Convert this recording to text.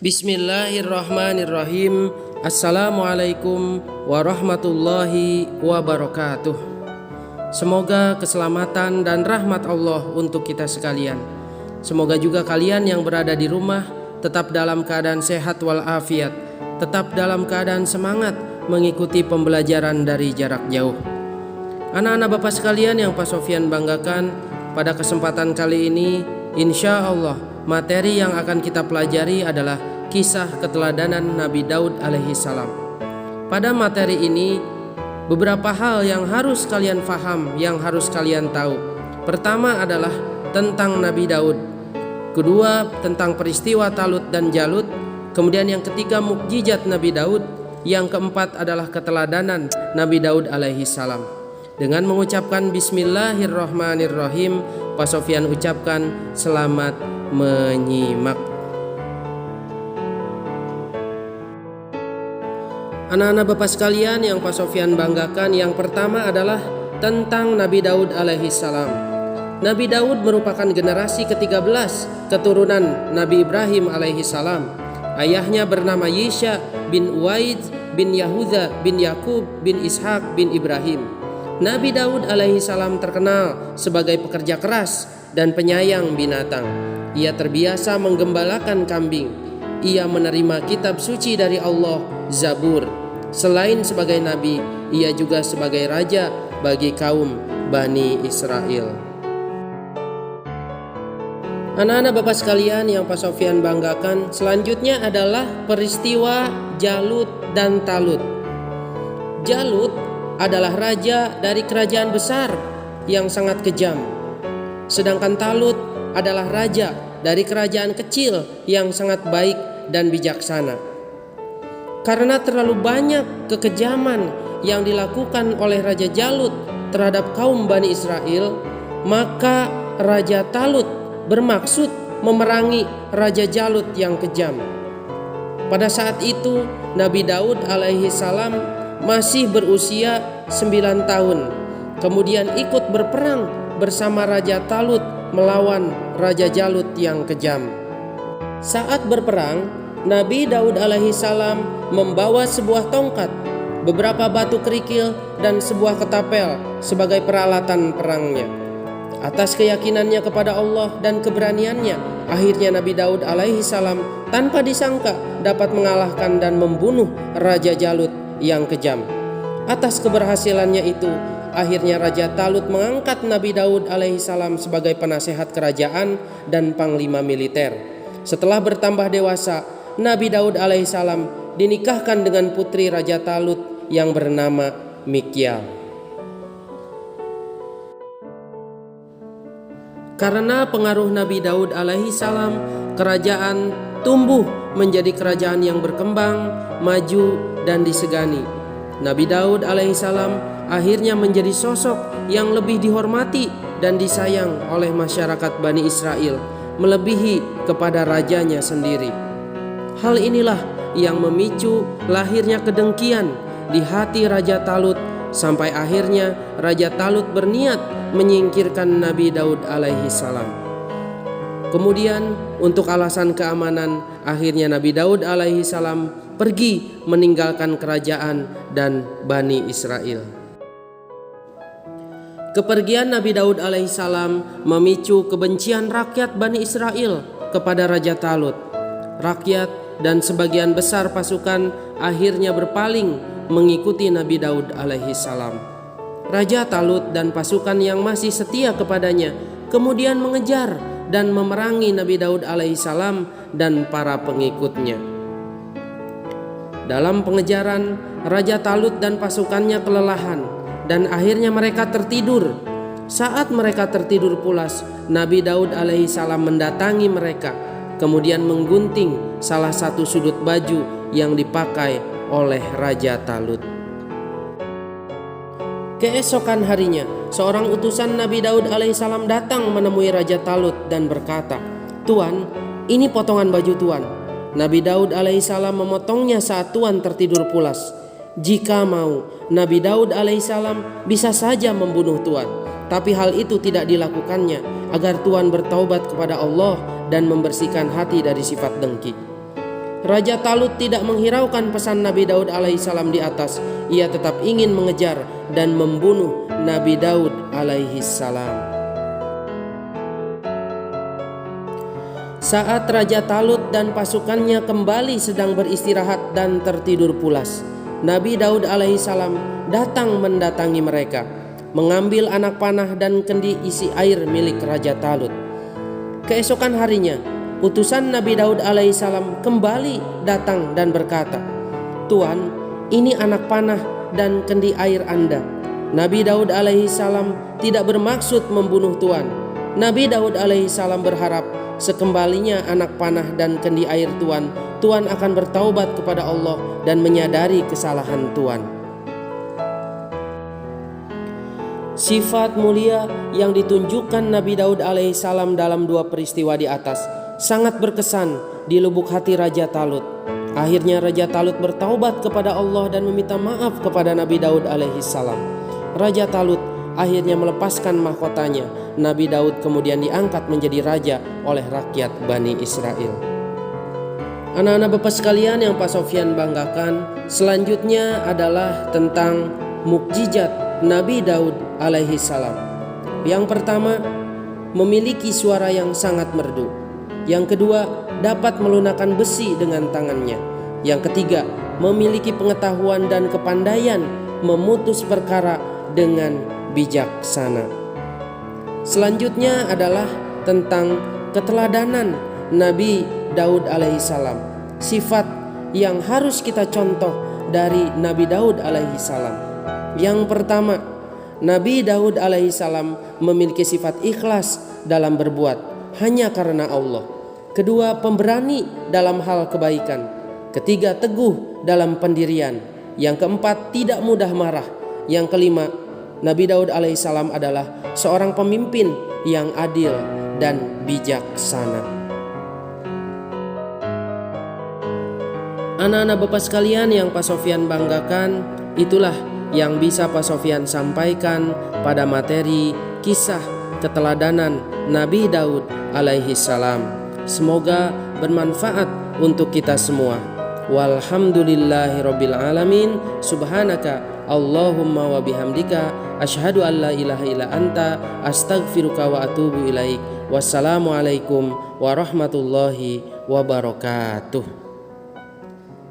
Bismillahirrahmanirrahim. Assalamualaikum warahmatullahi wabarakatuh. Semoga keselamatan dan rahmat Allah untuk kita sekalian. Semoga juga kalian yang berada di rumah tetap dalam keadaan sehat walafiat, tetap dalam keadaan semangat mengikuti pembelajaran dari jarak jauh. Anak-anak Bapak sekalian yang Pak Sofyan banggakan, pada kesempatan kali ini insya Allah materi yang akan kita pelajari adalah kisah keteladanan Nabi Daud alaihi salam. Pada materi ini beberapa hal yang harus kalian faham, yang harus kalian tahu. Pertama adalah tentang Nabi Daud. Kedua tentang peristiwa Talut dan Jalut. Kemudian yang ketiga mukjizat Nabi Daud. Yang keempat adalah keteladanan Nabi Daud alaihi salam. Dengan mengucapkan Bismillahirrahmanirrahim, Pak Sofyan ucapkan selamat menyimak. Anak-anak Bapak sekalian yang Pak Sofyan banggakan, yang pertama adalah tentang Nabi Daud alaihi salam. Nabi Daud merupakan generasi ke-13 keturunan Nabi Ibrahim alaihi salam. Ayahnya bernama Yisha bin Uwaid bin Yahuda bin Yakub bin Ishak bin Ibrahim. Nabi Daud alaihi salam terkenal sebagai pekerja keras dan penyayang binatang. Ia terbiasa menggembalakan kambing. Ia menerima kitab suci dari Allah, Zabur. Selain sebagai nabi, ia juga sebagai raja bagi kaum Bani Israel. Anak-anak Bapak sekalian yang Pak Sofyan banggakan, selanjutnya adalah peristiwa Jalut dan Talut. Jalut adalah raja dari kerajaan besar yang sangat kejam. Sedangkan Talut adalah raja dari kerajaan kecil yang sangat baik dan bijaksana. Karena terlalu banyak kekejaman yang dilakukan oleh Raja Jalut terhadap kaum Bani Israel, maka Raja Talut bermaksud memerangi Raja Jalut yang kejam. Pada saat itu Nabi Daud alaihi salam masih berusia 9 tahun. Kemudian ikut berperang bersama Raja Talut melawan Raja Jalut yang kejam. Saat berperang, Nabi Daud alaihi salam membawa sebuah tongkat, beberapa batu kerikil dan sebuah ketapel sebagai peralatan perangnya. Atas keyakinannya kepada Allah dan keberaniannya, akhirnya Nabi Daud alaihi salam tanpa disangka dapat mengalahkan dan membunuh Raja Jalut yang kejam. Atas keberhasilannya itu, akhirnya Raja Talut mengangkat Nabi Daud alaihi salam sebagai penasehat kerajaan dan panglima militer. Setelah bertambah dewasa, Nabi Daud alaihissalam dinikahkan dengan putri Raja Talut yang bernama Mikyal. Karena pengaruh Nabi Daud alaihissalam, kerajaan tumbuh menjadi kerajaan yang berkembang, maju dan disegani. Nabi Daud alaihissalam akhirnya menjadi sosok yang lebih dihormati dan disayang oleh masyarakat Bani Israel, melebihi kepada rajanya sendiri. Hal inilah yang memicu lahirnya kedengkian di hati Raja Talut, sampai akhirnya Raja Talut berniat menyingkirkan Nabi Daud alaihi salam. Kemudian untuk alasan keamanan, akhirnya Nabi Daud alaihi salam pergi meninggalkan kerajaan dan Bani Israel. Kepergian Nabi Daud alaihi salam memicu kebencian rakyat Bani Israel kepada Raja Talut. Rakyat dan sebagian besar pasukan akhirnya berpaling mengikuti Nabi Daud alaihi salam. Raja Talut dan pasukan yang masih setia kepadanya kemudian mengejar dan memerangi Nabi Daud alaihi salam dan para pengikutnya. Dalam pengejaran, Raja Talut dan pasukannya kelelahan dan akhirnya mereka tertidur. Saat mereka tertidur pulas, Nabi Daud alaihi salam mendatangi mereka, kemudian menggunting salah satu sudut baju yang dipakai oleh Raja Talut. Keesokan harinya, seorang utusan Nabi Daud alaihissalam datang menemui Raja Talut dan berkata, "Tuan, ini potongan baju Tuan." Nabi Daud alaihissalam memotongnya saat Tuan tertidur pulas. Jika mau, Nabi Daud alaihissalam bisa saja membunuh Tuan, tapi hal itu tidak dilakukannya agar Tuan bertaubat kepada Allah dan membersihkan hati dari sifat dengki. Raja Talut tidak menghiraukan pesan Nabi Daud alaihissalam di atas. Ia tetap ingin mengejar dan membunuh Nabi Daud alaihissalam. Saat Raja Talut dan pasukannya kembali sedang beristirahat dan tertidur pulas, Nabi Daud alaihissalam datang mendatangi mereka, mengambil anak panah dan kendi isi air milik Raja Talut. Keesokan harinya, utusan Nabi Daud alaihissalam kembali datang dan berkata, "Tuan, ini anak panah dan kendi air Anda." Nabi Daud alaihissalam tidak bermaksud membunuh Tuan. Nabi Daud alaihissalam berharap sekembalinya anak panah dan kendi air Tuan akan bertaubat kepada Allah dan menyadari kesalahan Tuan. Sifat mulia yang ditunjukkan Nabi Daud alaihissalam dalam dua peristiwa di atas sangat berkesan di lubuk hati Raja Talut. Akhirnya Raja Talut bertaubat kepada Allah dan meminta maaf kepada Nabi Daud alaihissalam. Raja Talut akhirnya melepaskan mahkotanya. Nabi Daud kemudian diangkat menjadi raja oleh rakyat Bani Israel. Anak-anak Bapak sekalian yang Pak Sofyan banggakan, selanjutnya adalah tentang mukjizat Nabi Daud alaihissalam. Yang pertama, memiliki suara yang sangat merdu. Yang kedua, dapat melunakkan besi dengan tangannya. Yang ketiga, memiliki pengetahuan dan kepandaian memutus perkara dengan bijaksana. Selanjutnya adalah tentang keteladanan Nabi Daud alaihissalam. Sifat yang harus kita contoh dari Nabi Daud alaihissalam. Yang pertama, Nabi Daud alaihissalam memiliki sifat ikhlas dalam berbuat hanya karena Allah. Kedua, pemberani dalam hal kebaikan. Ketiga, teguh dalam pendirian. Yang keempat, tidak mudah marah. Yang kelima, Nabi Daud alaihissalam adalah seorang pemimpin yang adil dan bijaksana. Anak-anak Bapak sekalian yang Pak Sofyan banggakan, itulah yang bisa Pak Sofyan sampaikan pada materi kisah keteladanan Nabi Daud alaihissalam. Semoga bermanfaat untuk kita semua. Walhamdulillahirabbil alamin. Subhanaka Allahumma wa bihamdika asyhadu an la ilaha illa anta astaghfiruka wa atubu ilaik. Wassalamualaikum warahmatullahi wabarakatuh.